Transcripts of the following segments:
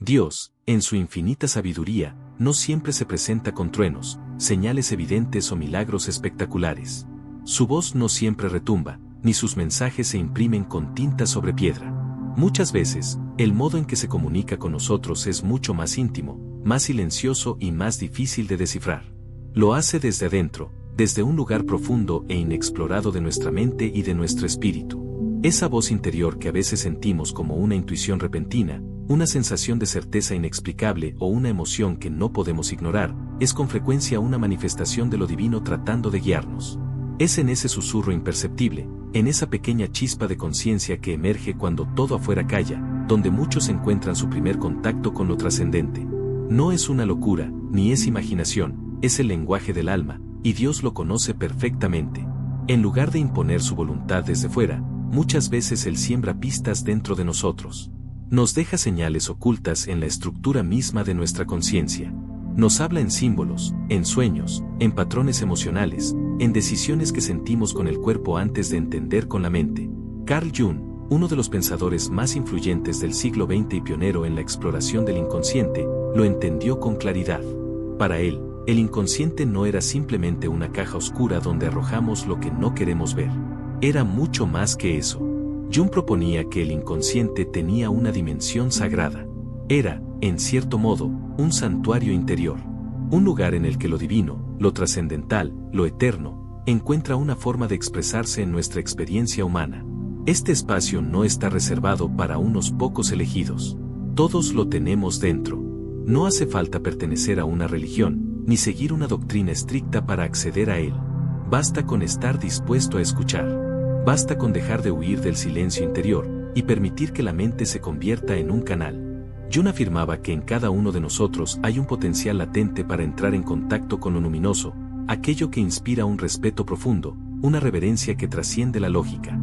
Dios, en su infinita sabiduría, no siempre se presenta con truenos, señales evidentes o milagros espectaculares. Su voz no siempre retumba, ni sus mensajes se imprimen con tinta sobre piedra. Muchas veces, el modo en que se comunica con nosotros es mucho más íntimo, más silencioso y más difícil de descifrar. Lo hace desde adentro, desde un lugar profundo e inexplorado de nuestra mente y de nuestro espíritu. Esa voz interior que a veces sentimos como una intuición repentina, una sensación de certeza inexplicable o una emoción que no podemos ignorar, es con frecuencia una manifestación de lo divino tratando de guiarnos. Es en ese susurro imperceptible, en esa pequeña chispa de conciencia que emerge cuando todo afuera calla, donde muchos encuentran su primer contacto con lo trascendente. No es una locura, ni es imaginación, es el lenguaje del alma, y Dios lo conoce perfectamente. En lugar de imponer su voluntad desde fuera, muchas veces Él siembra pistas dentro de nosotros. Nos deja señales ocultas en la estructura misma de nuestra conciencia. Nos habla en símbolos, en sueños, en patrones emocionales, en decisiones que sentimos con el cuerpo antes de entender con la mente. Carl Jung, uno de los pensadores más influyentes del siglo XX y pionero en la exploración del inconsciente, lo entendió con claridad. Para él, el inconsciente no era simplemente una caja oscura donde arrojamos lo que no queremos ver. Era mucho más que eso. Jung proponía que el inconsciente tenía una dimensión sagrada. Era, en cierto modo, un santuario interior. Un lugar en el que lo divino, lo trascendental, lo eterno, encuentra una forma de expresarse en nuestra experiencia humana. Este espacio no está reservado para unos pocos elegidos. Todos lo tenemos dentro. No hace falta pertenecer a una religión, ni seguir una doctrina estricta para acceder a él. Basta con estar dispuesto a escuchar. Basta con dejar de huir del silencio interior, y permitir que la mente se convierta en un canal. Jung afirmaba que en cada uno de nosotros hay un potencial latente para entrar en contacto con lo luminoso, aquello que inspira un respeto profundo, una reverencia que trasciende la lógica.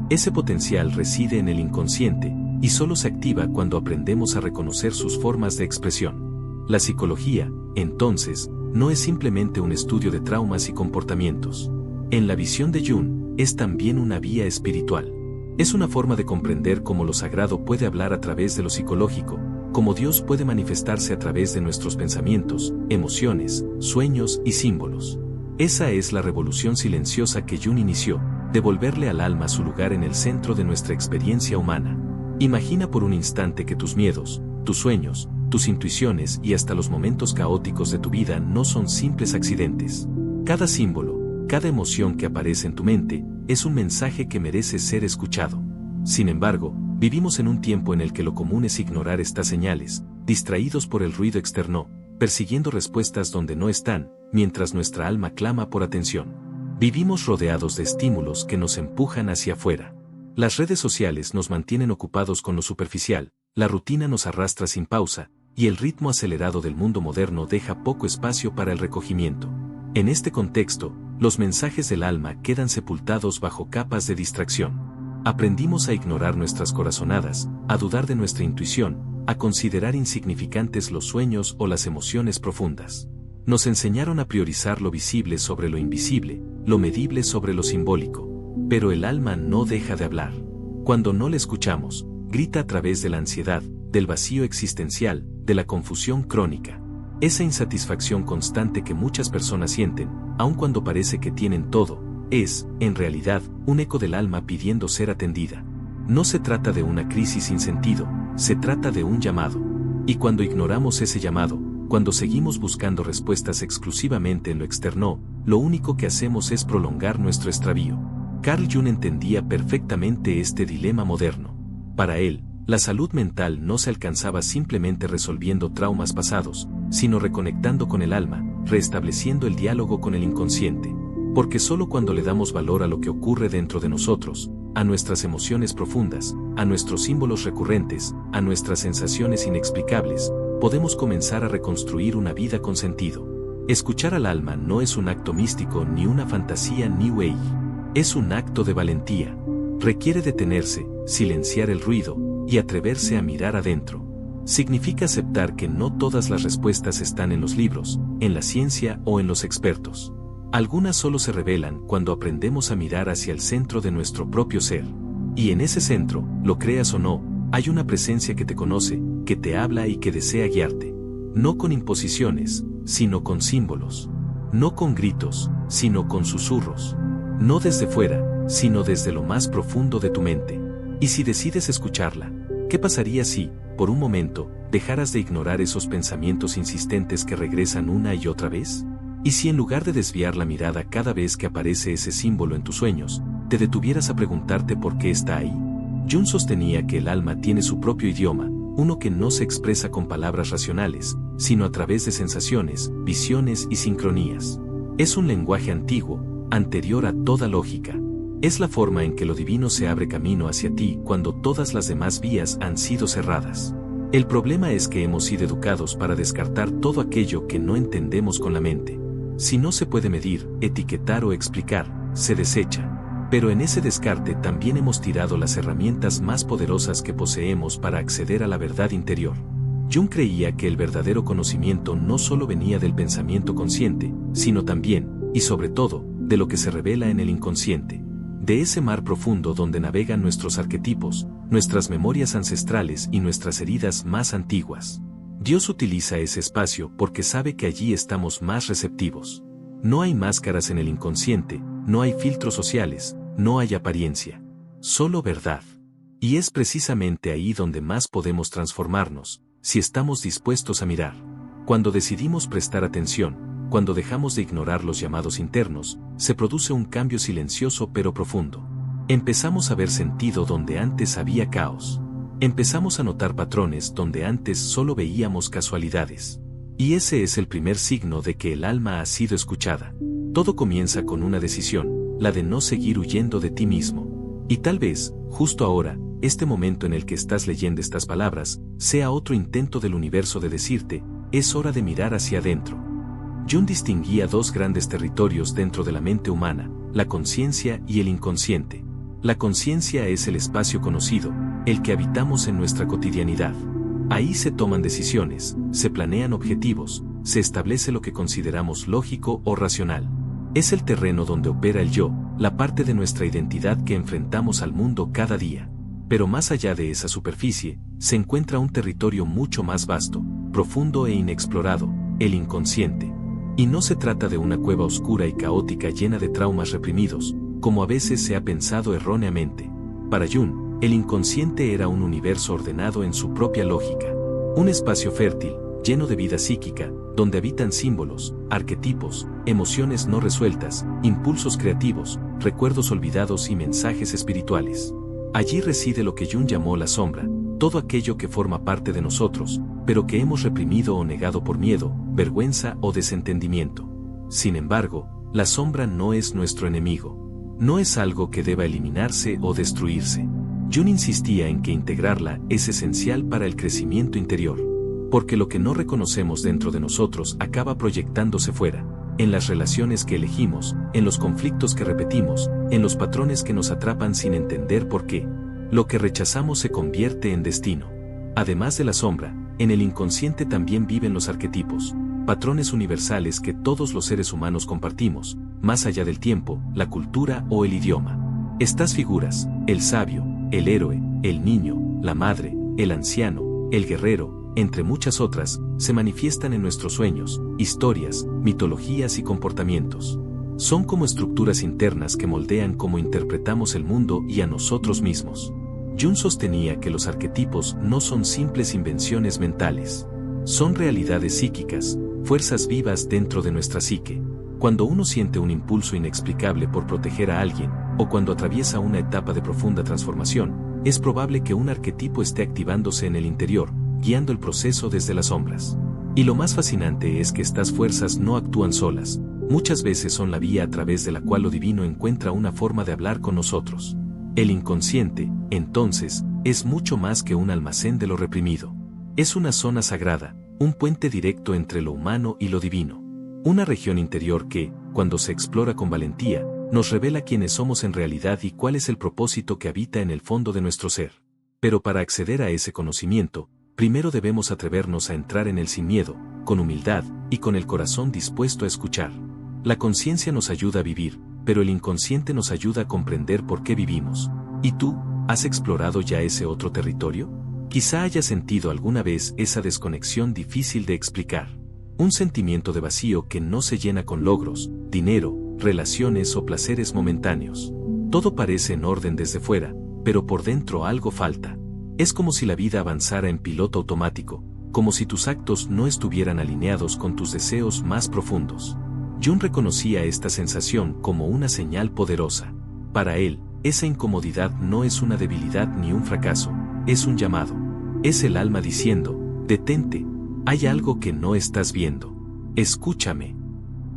Ese potencial reside en el inconsciente, y solo se activa cuando aprendemos a reconocer sus formas de expresión. La psicología, entonces, no es simplemente un estudio de traumas y comportamientos. En la visión de Jung, es también una vía espiritual. Es una forma de comprender cómo lo sagrado puede hablar a través de lo psicológico, cómo Dios puede manifestarse a través de nuestros pensamientos, emociones, sueños y símbolos. Esa es la revolución silenciosa que Jung inició, devolverle al alma su lugar en el centro de nuestra experiencia humana. Imagina por un instante que tus miedos, tus sueños, tus intuiciones y hasta los momentos caóticos de tu vida no son simples accidentes. Cada símbolo, cada emoción que aparece en tu mente, es un mensaje que merece ser escuchado. Sin embargo, vivimos en un tiempo en el que lo común es ignorar estas señales, distraídos por el ruido externo, persiguiendo respuestas donde no están, mientras nuestra alma clama por atención. Vivimos rodeados de estímulos que nos empujan hacia afuera. Las redes sociales nos mantienen ocupados con lo superficial, la rutina nos arrastra sin pausa, y el ritmo acelerado del mundo moderno deja poco espacio para el recogimiento. En este contexto, los mensajes del alma quedan sepultados bajo capas de distracción. Aprendimos a ignorar nuestras corazonadas, a dudar de nuestra intuición, a considerar insignificantes los sueños o las emociones profundas. Nos enseñaron a priorizar lo visible sobre lo invisible, lo medible sobre lo simbólico. Pero el alma no deja de hablar. Cuando no le escuchamos, grita a través de la ansiedad, del vacío existencial, de la confusión crónica. Esa insatisfacción constante que muchas personas sienten, aun cuando parece que tienen todo, es, en realidad, un eco del alma pidiendo ser atendida. No se trata de una crisis sin sentido, se trata de un llamado. Y cuando ignoramos ese llamado, cuando seguimos buscando respuestas exclusivamente en lo externo, lo único que hacemos es prolongar nuestro extravío. Carl Jung entendía perfectamente este dilema moderno. Para él, la salud mental no se alcanzaba simplemente resolviendo traumas pasados, sino reconectando con el alma, restableciendo el diálogo con el inconsciente. Porque solo cuando le damos valor a lo que ocurre dentro de nosotros, a nuestras emociones profundas, a nuestros símbolos recurrentes, a nuestras sensaciones inexplicables, podemos comenzar a reconstruir una vida con sentido. Escuchar al alma no es un acto místico ni una fantasía New Age. Es un acto de valentía. Requiere detenerse, silenciar el ruido, y atreverse a mirar adentro. Significa aceptar que no todas las respuestas están en los libros, en la ciencia o en los expertos. Algunas solo se revelan cuando aprendemos a mirar hacia el centro de nuestro propio ser. Y en ese centro, lo creas o no, hay una presencia que te conoce, que te habla y que desea guiarte. No con imposiciones, sino con símbolos. No con gritos, sino con susurros. No desde fuera, sino desde lo más profundo de tu mente. Y si decides escucharla, ¿qué pasaría si, por un momento, dejaras de ignorar esos pensamientos insistentes que regresan una y otra vez? ¿Y si en lugar de desviar la mirada cada vez que aparece ese símbolo en tus sueños, te detuvieras a preguntarte por qué está ahí? Jung sostenía que el alma tiene su propio idioma, uno que no se expresa con palabras racionales, sino a través de sensaciones, visiones y sincronías. Es un lenguaje antiguo, anterior a toda lógica. Es la forma en que lo divino se abre camino hacia ti cuando todas las demás vías han sido cerradas. El problema es que hemos sido educados para descartar todo aquello que no entendemos con la mente. Si no se puede medir, etiquetar o explicar, se desecha. Pero en ese descarte también hemos tirado las herramientas más poderosas que poseemos para acceder a la verdad interior. Jung creía que el verdadero conocimiento no solo venía del pensamiento consciente, sino también, y sobre todo, de lo que se revela en el inconsciente. De ese mar profundo donde navegan nuestros arquetipos, nuestras memorias ancestrales y nuestras heridas más antiguas. Dios utiliza ese espacio porque sabe que allí estamos más receptivos. No hay máscaras en el inconsciente, no hay filtros sociales, no hay apariencia. Solo verdad. Y es precisamente ahí donde más podemos transformarnos, si estamos dispuestos a mirar. Cuando decidimos prestar atención, cuando dejamos de ignorar los llamados internos, se produce un cambio silencioso pero profundo. Empezamos a ver sentido donde antes había caos. Empezamos a notar patrones donde antes solo veíamos casualidades. Y ese es el primer signo de que el alma ha sido escuchada. Todo comienza con una decisión, la de no seguir huyendo de ti mismo. Y tal vez, justo ahora, este momento en el que estás leyendo estas palabras, sea otro intento del universo de decirte, es hora de mirar hacia adentro. Jung distinguía dos grandes territorios dentro de la mente humana, la conciencia y el inconsciente. La conciencia es el espacio conocido, el que habitamos en nuestra cotidianidad. Ahí se toman decisiones, se planean objetivos, se establece lo que consideramos lógico o racional. Es el terreno donde opera el yo, la parte de nuestra identidad que enfrentamos al mundo cada día. Pero más allá de esa superficie, se encuentra un territorio mucho más vasto, profundo e inexplorado, el inconsciente. Y no se trata de una cueva oscura y caótica llena de traumas reprimidos, como a veces se ha pensado erróneamente. Para Jung, el inconsciente era un universo ordenado en su propia lógica. Un espacio fértil, lleno de vida psíquica, donde habitan símbolos, arquetipos, emociones no resueltas, impulsos creativos, recuerdos olvidados y mensajes espirituales. Allí reside lo que Jung llamó la sombra, todo aquello que forma parte de nosotros, pero que hemos reprimido o negado por miedo, vergüenza o desentendimiento. Sin embargo, la sombra no es nuestro enemigo. No es algo que deba eliminarse o destruirse. Jung insistía en que integrarla es esencial para el crecimiento interior. Porque lo que no reconocemos dentro de nosotros acaba proyectándose fuera, en las relaciones que elegimos, en los conflictos que repetimos, en los patrones que nos atrapan sin entender por qué. Lo que rechazamos se convierte en destino. Además de la sombra, en el inconsciente también viven los arquetipos, patrones universales que todos los seres humanos compartimos, más allá del tiempo, la cultura o el idioma. Estas figuras, el sabio, el héroe, el niño, la madre, el anciano, el guerrero, entre muchas otras, se manifiestan en nuestros sueños, historias, mitologías y comportamientos. Son como estructuras internas que moldean cómo interpretamos el mundo y a nosotros mismos. Jung sostenía que los arquetipos no son simples invenciones mentales. Son realidades psíquicas, fuerzas vivas dentro de nuestra psique. Cuando uno siente un impulso inexplicable por proteger a alguien, o cuando atraviesa una etapa de profunda transformación, es probable que un arquetipo esté activándose en el interior, guiando el proceso desde las sombras. Y lo más fascinante es que estas fuerzas no actúan solas, muchas veces son la vía a través de la cual lo divino encuentra una forma de hablar con nosotros. El inconsciente, entonces, es mucho más que un almacén de lo reprimido. Es una zona sagrada, un puente directo entre lo humano y lo divino. Una región interior que, cuando se explora con valentía, nos revela quiénes somos en realidad y cuál es el propósito que habita en el fondo de nuestro ser. Pero para acceder a ese conocimiento, primero debemos atrevernos a entrar en él sin miedo, con humildad y con el corazón dispuesto a escuchar. La conciencia nos ayuda a vivir, pero el inconsciente nos ayuda a comprender por qué vivimos. ¿Y tú, has explorado ya ese otro territorio? Quizá hayas sentido alguna vez esa desconexión difícil de explicar. Un sentimiento de vacío que no se llena con logros, dinero, relaciones o placeres momentáneos. Todo parece en orden desde fuera, pero por dentro algo falta. Es como si la vida avanzara en piloto automático, como si tus actos no estuvieran alineados con tus deseos más profundos. Jung reconocía esta sensación como una señal poderosa. Para él, esa incomodidad no es una debilidad ni un fracaso, es un llamado. Es el alma diciendo, detente, hay algo que no estás viendo. Escúchame.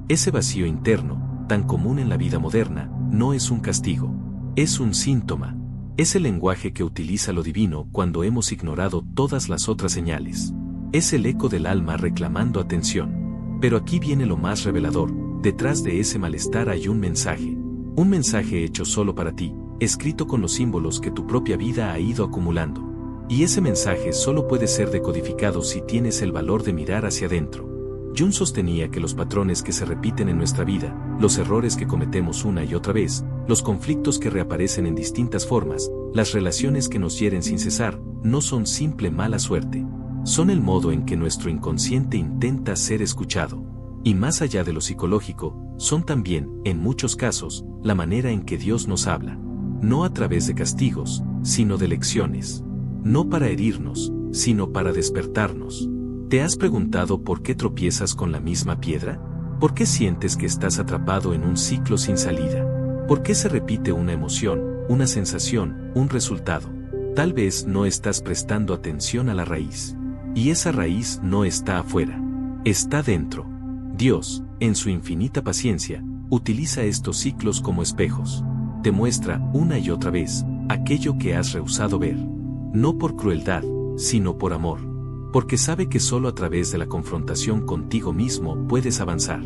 Ese vacío interno, tan común en la vida moderna, no es un castigo, es un síntoma. Es el lenguaje que utiliza lo divino cuando hemos ignorado todas las otras señales. Es el eco del alma reclamando atención. Pero aquí viene lo más revelador, detrás de ese malestar hay un mensaje hecho solo para ti, escrito con los símbolos que tu propia vida ha ido acumulando. Y ese mensaje solo puede ser decodificado si tienes el valor de mirar hacia adentro. Jung sostenía que los patrones que se repiten en nuestra vida, los errores que cometemos una y otra vez, los conflictos que reaparecen en distintas formas, las relaciones que nos hieren sin cesar, no son simple mala suerte. Son el modo en que nuestro inconsciente intenta ser escuchado. Y más allá de lo psicológico, son también, en muchos casos, la manera en que Dios nos habla. No a través de castigos, sino de lecciones. No para herirnos, sino para despertarnos. ¿Te has preguntado por qué tropiezas con la misma piedra? ¿Por qué sientes que estás atrapado en un ciclo sin salida? ¿Por qué se repite una emoción, una sensación, un resultado? Tal vez no estás prestando atención a la raíz. Y esa raíz no está afuera, está dentro. Dios, en su infinita paciencia, utiliza estos ciclos como espejos. Te muestra una y otra vez aquello que has rehusado ver. No por crueldad, sino por amor. Porque sabe que solo a través de la confrontación contigo mismo puedes avanzar.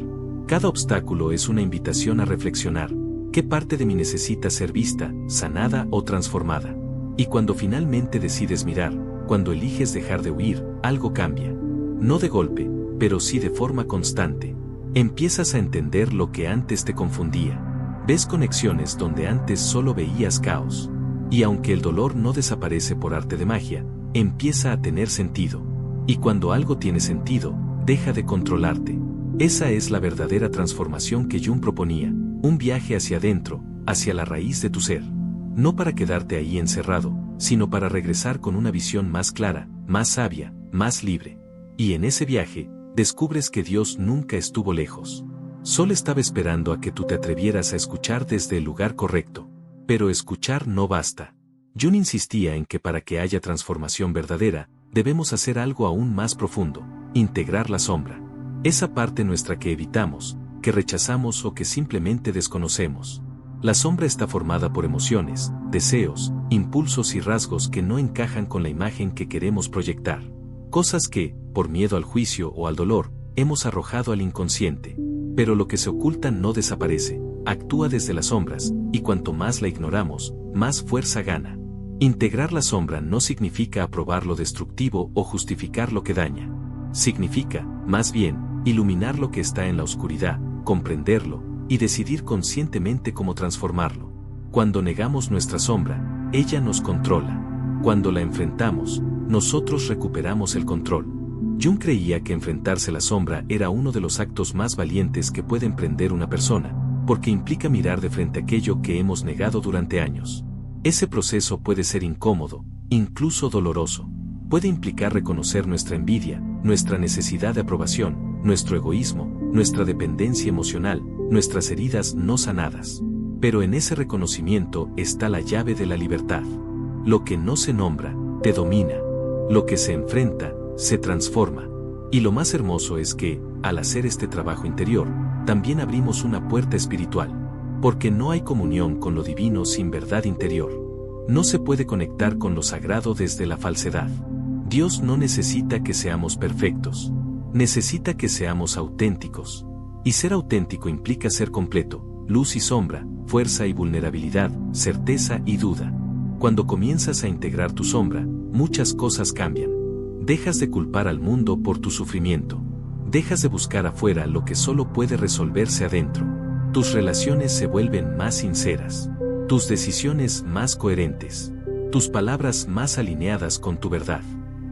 Cada obstáculo es una invitación a reflexionar. ¿Qué parte de mí necesita ser vista, sanada o transformada? Y cuando finalmente decides mirar, cuando eliges dejar de huir, algo cambia. No de golpe, pero sí de forma constante. Empiezas a entender lo que antes te confundía. Ves conexiones donde antes solo veías caos. Y aunque el dolor no desaparece por arte de magia, empieza a tener sentido. Y cuando algo tiene sentido, deja de controlarte. Esa es la verdadera transformación que Jung proponía, un viaje hacia adentro, hacia la raíz de tu ser. No para quedarte ahí encerrado, sino para regresar con una visión más clara, más sabia, más libre. Y en ese viaje, descubres que Dios nunca estuvo lejos. Solo estaba esperando a que tú te atrevieras a escuchar desde el lugar correcto. Pero escuchar no basta. Jung insistía en que para que haya transformación verdadera, debemos hacer algo aún más profundo, integrar la sombra. Esa parte nuestra que evitamos, que rechazamos o que simplemente desconocemos. La sombra está formada por emociones, deseos, impulsos y rasgos que no encajan con la imagen que queremos proyectar. Cosas que, por miedo al juicio o al dolor, hemos arrojado al inconsciente. Pero lo que se oculta no desaparece, actúa desde las sombras, y cuanto más la ignoramos, más fuerza gana. Integrar la sombra no significa aprobar lo destructivo o justificar lo que daña. Significa, más bien, iluminar lo que está en la oscuridad, comprenderlo, y decidir conscientemente cómo transformarlo. Cuando negamos nuestra sombra, ella nos controla. Cuando la enfrentamos, nosotros recuperamos el control. Jung creía que enfrentarse a la sombra era uno de los actos más valientes que puede emprender una persona, porque implica mirar de frente aquello que hemos negado durante años. Ese proceso puede ser incómodo, incluso doloroso. Puede implicar reconocer nuestra envidia, nuestra necesidad de aprobación, nuestro egoísmo, nuestra dependencia emocional, nuestras heridas no sanadas. Pero en ese reconocimiento está la llave de la libertad. Lo que no se nombra, te domina. Lo que se enfrenta, se transforma. Y lo más hermoso es que, al hacer este trabajo interior, también abrimos una puerta espiritual. Porque no hay comunión con lo divino sin verdad interior. No se puede conectar con lo sagrado desde la falsedad. Dios no necesita que seamos perfectos. Necesita que seamos auténticos. Y ser auténtico implica ser completo, luz y sombra, fuerza y vulnerabilidad, certeza y duda. Cuando comienzas a integrar tu sombra, muchas cosas cambian. Dejas de culpar al mundo por tu sufrimiento. Dejas de buscar afuera lo que solo puede resolverse adentro. Tus relaciones se vuelven más sinceras. Tus decisiones más coherentes. tus palabras más alineadas con tu verdad.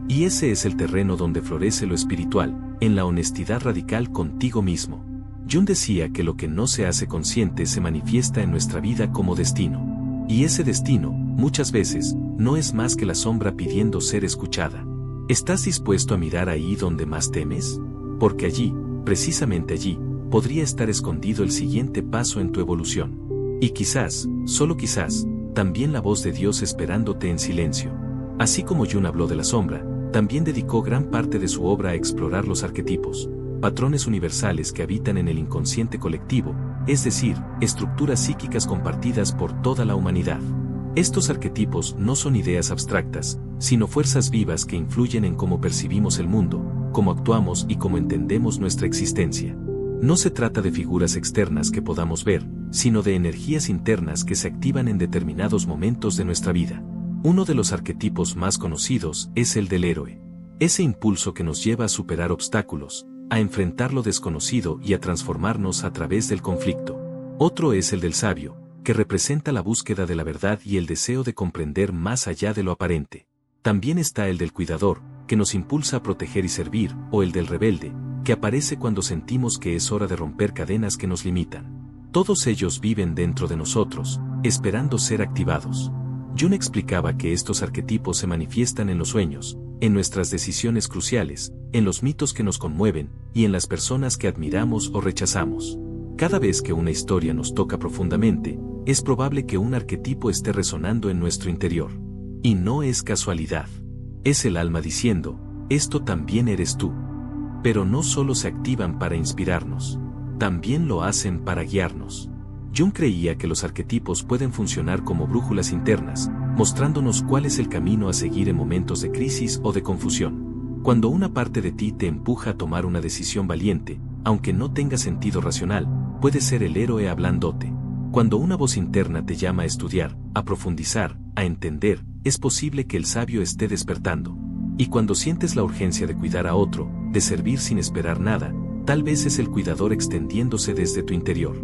Y ese es el terreno donde florece lo espiritual, en la honestidad radical contigo mismo. Jung decía que lo que no se hace consciente se manifiesta en nuestra vida como destino. Y ese destino, muchas veces, no es más que la sombra pidiendo ser escuchada. ¿Estás dispuesto a mirar ahí donde más temes? Porque allí, precisamente allí, podría estar escondido el siguiente paso en tu evolución. Y quizás, solo quizás, también la voz de Dios esperándote en silencio. Así como Jung habló de la sombra, también dedicó gran parte de su obra a explorar los arquetipos, patrones universales que habitan en el inconsciente colectivo, es decir, estructuras psíquicas compartidas por toda la humanidad. Estos arquetipos no son ideas abstractas, sino fuerzas vivas que influyen en cómo percibimos el mundo, cómo actuamos y cómo entendemos nuestra existencia. No se trata de figuras externas que podamos ver, sino de energías internas que se activan en determinados momentos de nuestra vida. Uno de los arquetipos más conocidos es el del héroe. Ese impulso que nos lleva a superar obstáculos, a enfrentar lo desconocido y a transformarnos a través del conflicto. Otro es el del sabio, que representa la búsqueda de la verdad y el deseo de comprender más allá de lo aparente. También está el del cuidador, que nos impulsa a proteger y servir, o el del rebelde, que aparece cuando sentimos que es hora de romper cadenas que nos limitan. Todos ellos viven dentro de nosotros, esperando ser activados. Jung explicaba que estos arquetipos se manifiestan en los sueños, en nuestras decisiones cruciales, en los mitos que nos conmueven, y en las personas que admiramos o rechazamos. Cada vez que una historia nos toca profundamente, es probable que un arquetipo esté resonando en nuestro interior. Y no es casualidad. Es el alma diciendo, esto también eres tú. Pero no solo se activan para inspirarnos, también lo hacen para guiarnos. Jung creía que los arquetipos pueden funcionar como brújulas internas, mostrándonos cuál es el camino a seguir en momentos de crisis o de confusión. Cuando una parte de ti te empuja a tomar una decisión valiente, aunque no tenga sentido racional, puede ser el héroe hablándote. Cuando una voz interna te llama a estudiar, a profundizar, a entender, es posible que el sabio esté despertando. Y cuando sientes la urgencia de cuidar a otro, de servir sin esperar nada, tal vez es el cuidador extendiéndose desde tu interior.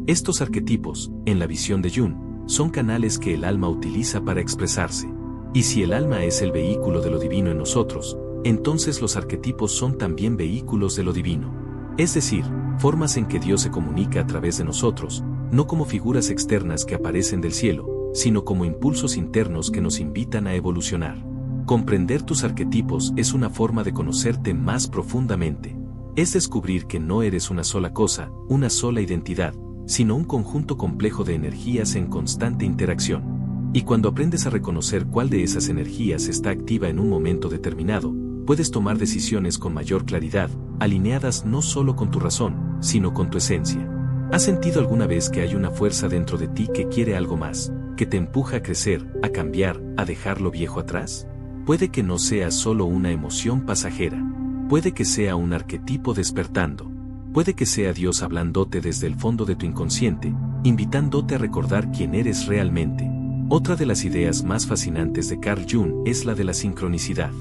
Estos arquetipos, en la visión de Jung, son canales que el alma utiliza para expresarse. Y si el alma es el vehículo de lo divino en nosotros, entonces los arquetipos son también vehículos de lo divino. Es decir, formas en que Dios se comunica a través de nosotros, no como figuras externas que aparecen del cielo, sino como impulsos internos que nos invitan a evolucionar. Comprender tus arquetipos es una forma de conocerte más profundamente. Es descubrir que no eres una sola cosa, una sola identidad, sino un conjunto complejo de energías en constante interacción. Y cuando aprendes a reconocer cuál de esas energías está activa en un momento determinado, puedes tomar decisiones con mayor claridad, alineadas no solo con tu razón, sino con tu esencia. ¿Has sentido alguna vez que hay una fuerza dentro de ti que quiere algo más, que te empuja a crecer, a cambiar, a dejar lo viejo atrás? Puede que no sea solo una emoción pasajera. Puede que sea un arquetipo despertando. Puede que sea Dios hablándote desde el fondo de tu inconsciente, invitándote a recordar quién eres realmente. Otra de las ideas más fascinantes de Carl Jung es la de la sincronicidad.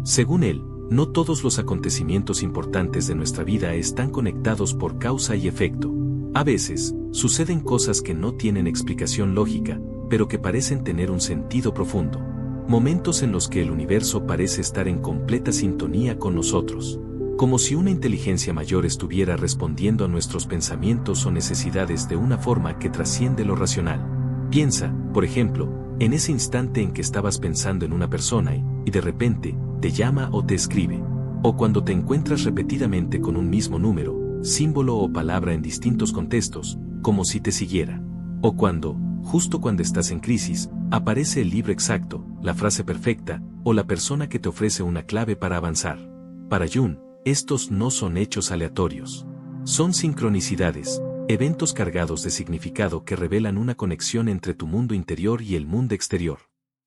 Según él, no todos los acontecimientos importantes de nuestra vida están conectados por causa y efecto. A veces, suceden cosas que no tienen explicación lógica, pero que parecen tener un sentido profundo. Momentos en los que el universo parece estar en completa sintonía con nosotros. Como si una inteligencia mayor estuviera respondiendo a nuestros pensamientos o necesidades de una forma que trasciende lo racional. Piensa, por ejemplo, en ese instante en que estabas pensando en una persona y de repente, te llama o te escribe. O cuando te encuentras repetidamente con un mismo número, símbolo o palabra en distintos contextos, como si te siguiera. O cuando, justo cuando estás en crisis, aparece el libro exacto, la frase perfecta, o la persona que te ofrece una clave para avanzar. Para Jung, estos no son hechos aleatorios. Son sincronicidades, eventos cargados de significado que revelan una conexión entre tu mundo interior y el mundo exterior.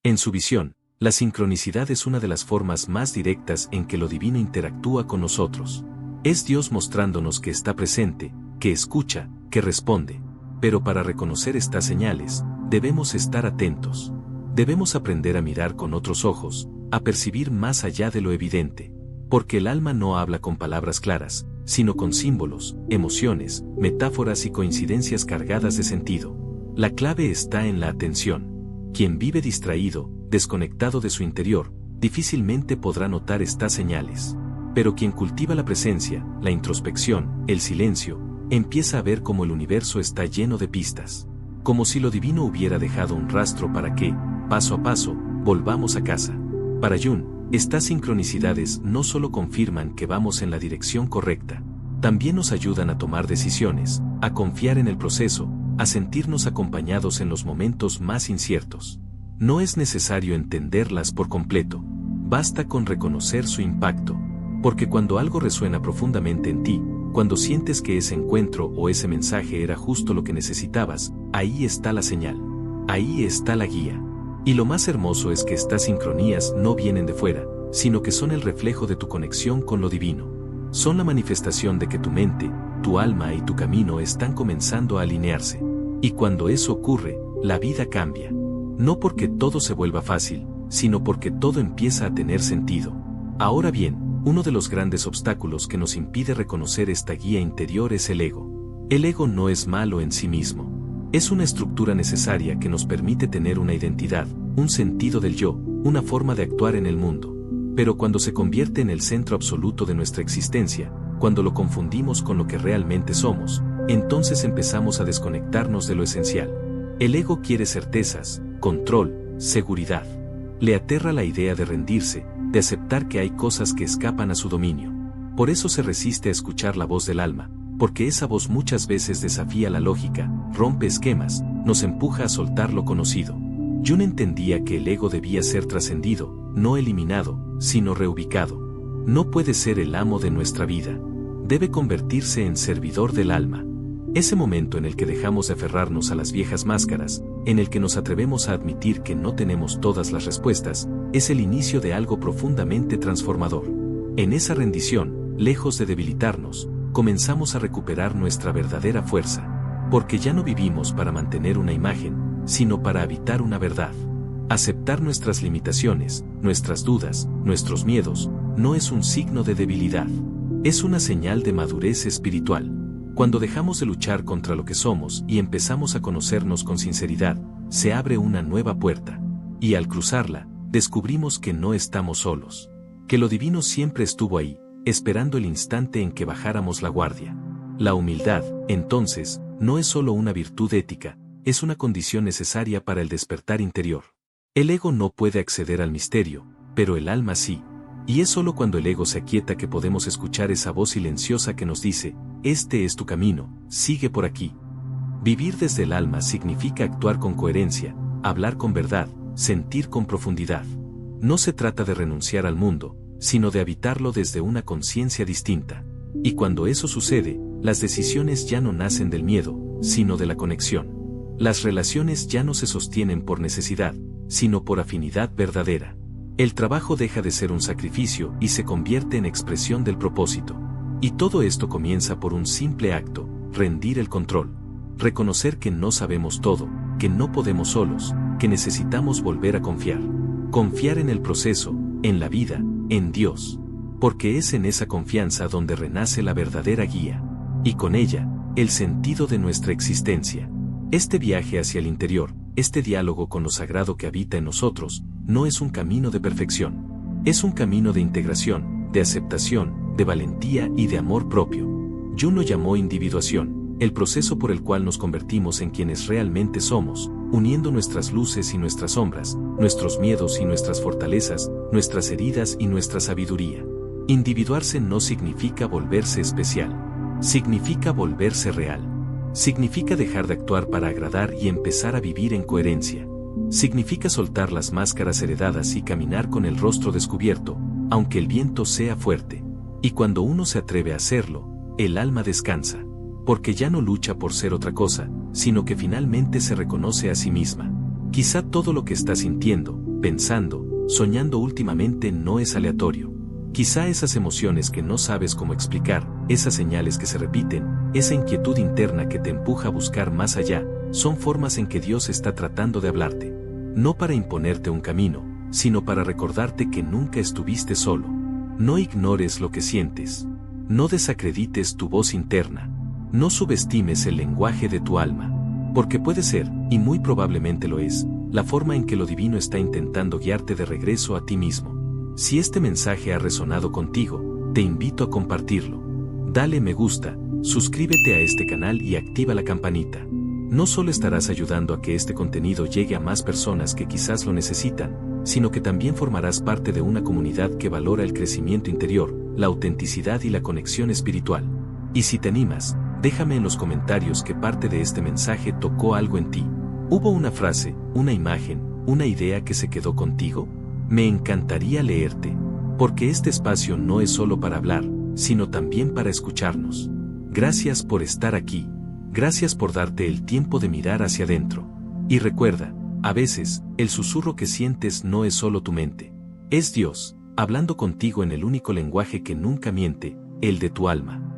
En su visión, la sincronicidad es una de las formas más directas en que lo divino interactúa con nosotros. Es Dios mostrándonos que está presente, que escucha, que responde. Pero para reconocer estas señales, debemos estar atentos. Debemos aprender a mirar con otros ojos, a percibir más allá de lo evidente. Porque el alma no habla con palabras claras, sino con símbolos, emociones, metáforas y coincidencias cargadas de sentido. La clave está en la atención. Quien vive distraído, desconectado de su interior, difícilmente podrá notar estas señales. Pero quien cultiva la presencia, la introspección, el silencio, empieza a ver cómo el universo está lleno de pistas. Como si lo divino hubiera dejado un rastro para que, paso a paso, volvamos a casa. Para Jung, estas sincronicidades no solo confirman que vamos en la dirección correcta, también nos ayudan a tomar decisiones, a confiar en el proceso, a sentirnos acompañados en los momentos más inciertos. No es necesario entenderlas por completo, basta con reconocer su impacto, porque cuando algo resuena profundamente en ti, cuando sientes que ese encuentro o ese mensaje era justo lo que necesitabas, ahí está la señal, ahí está la guía. Y lo más hermoso es que estas sincronías no vienen de fuera, sino que son el reflejo de tu conexión con lo divino. Son la manifestación de que tu mente, tu alma y tu camino están comenzando a alinearse. Y cuando eso ocurre, la vida cambia. No porque todo se vuelva fácil, sino porque todo empieza a tener sentido. Ahora bien, uno de los grandes obstáculos que nos impide reconocer esta guía interior es el ego. El ego no es malo en sí mismo. Es una estructura necesaria que nos permite tener una identidad, un sentido del yo, una forma de actuar en el mundo. Pero cuando se convierte en el centro absoluto de nuestra existencia, cuando lo confundimos con lo que realmente somos, entonces empezamos a desconectarnos de lo esencial. El ego quiere certezas, control, seguridad. Le aterra la idea de rendirse, de aceptar que hay cosas que escapan a su dominio. Por eso se resiste a escuchar la voz del alma, porque esa voz muchas veces desafía la lógica, rompe esquemas, nos empuja a soltar lo conocido. Jung entendía que el ego debía ser trascendido, no eliminado, sino reubicado. No puede ser el amo de nuestra vida. Debe convertirse en servidor del alma. Ese momento en el que dejamos de aferrarnos a las viejas máscaras, en el que nos atrevemos a admitir que no tenemos todas las respuestas, es el inicio de algo profundamente transformador. En esa rendición, lejos de debilitarnos, comenzamos a recuperar nuestra verdadera fuerza, porque ya no vivimos para mantener una imagen, sino para habitar una verdad. Aceptar nuestras limitaciones, nuestras dudas, nuestros miedos, no es un signo de debilidad. Es una señal de madurez espiritual. Cuando dejamos de luchar contra lo que somos y empezamos a conocernos con sinceridad, se abre una nueva puerta. Y al cruzarla, descubrimos que no estamos solos. Que lo divino siempre estuvo ahí, esperando el instante en que bajáramos la guardia. La humildad, entonces, no es solo una virtud ética, es una condición necesaria para el despertar interior. El ego no puede acceder al misterio, pero el alma sí. Y es solo cuando el ego se aquieta que podemos escuchar esa voz silenciosa que nos dice, este es tu camino, sigue por aquí. Vivir desde el alma significa actuar con coherencia, hablar con verdad, sentir con profundidad. No se trata de renunciar al mundo, sino de habitarlo desde una conciencia distinta. Y cuando eso sucede, las decisiones ya no nacen del miedo, sino de la conexión. Las relaciones ya no se sostienen por necesidad, sino por afinidad verdadera. El trabajo deja de ser un sacrificio y se convierte en expresión del propósito. Y todo esto comienza por un simple acto, rendir el control. Reconocer que no sabemos todo, que no podemos solos, que necesitamos volver a confiar. Confiar en el proceso, en la vida, en Dios. Porque es en esa confianza donde renace la verdadera guía. Y con ella, el sentido de nuestra existencia. Este viaje hacia el interior, este diálogo con lo sagrado que habita en nosotros, no es un camino de perfección. Es un camino de integración, de aceptación, de valentía y de amor propio. Jung lo llamó individuación, el proceso por el cual nos convertimos en quienes realmente somos, uniendo nuestras luces y nuestras sombras, nuestros miedos y nuestras fortalezas, nuestras heridas y nuestra sabiduría. Individuarse no significa volverse especial. Significa volverse real. Significa dejar de actuar para agradar y empezar a vivir en coherencia. Significa soltar las máscaras heredadas y caminar con el rostro descubierto, aunque el viento sea fuerte. Y cuando uno se atreve a hacerlo, el alma descansa, porque ya no lucha por ser otra cosa, sino que finalmente se reconoce a sí misma. Quizá todo lo que está sintiendo, pensando, soñando últimamente no es aleatorio. Quizá esas emociones que no sabes cómo explicar, esas señales que se repiten, esa inquietud interna que te empuja a buscar más allá, son formas en que Dios está tratando de hablarte. No para imponerte un camino, sino para recordarte que nunca estuviste solo. No ignores lo que sientes. No desacredites tu voz interna. No subestimes el lenguaje de tu alma. Porque puede ser, y muy probablemente lo es, la forma en que lo divino está intentando guiarte de regreso a ti mismo. Si este mensaje ha resonado contigo, te invito a compartirlo. Dale me gusta, suscríbete a este canal y activa la campanita. No solo estarás ayudando a que este contenido llegue a más personas que quizás lo necesitan, sino que también formarás parte de una comunidad que valora el crecimiento interior, la autenticidad y la conexión espiritual. Y si te animas, déjame en los comentarios qué parte de este mensaje tocó algo en ti. ¿Hubo una frase, una imagen, una idea que se quedó contigo? Me encantaría leerte, porque este espacio no es solo para hablar, sino también para escucharnos. Gracias por estar aquí. Gracias por darte el tiempo de mirar hacia adentro. Y recuerda, a veces, el susurro que sientes no es solo tu mente. Es Dios, hablando contigo en el único lenguaje que nunca miente, el de tu alma.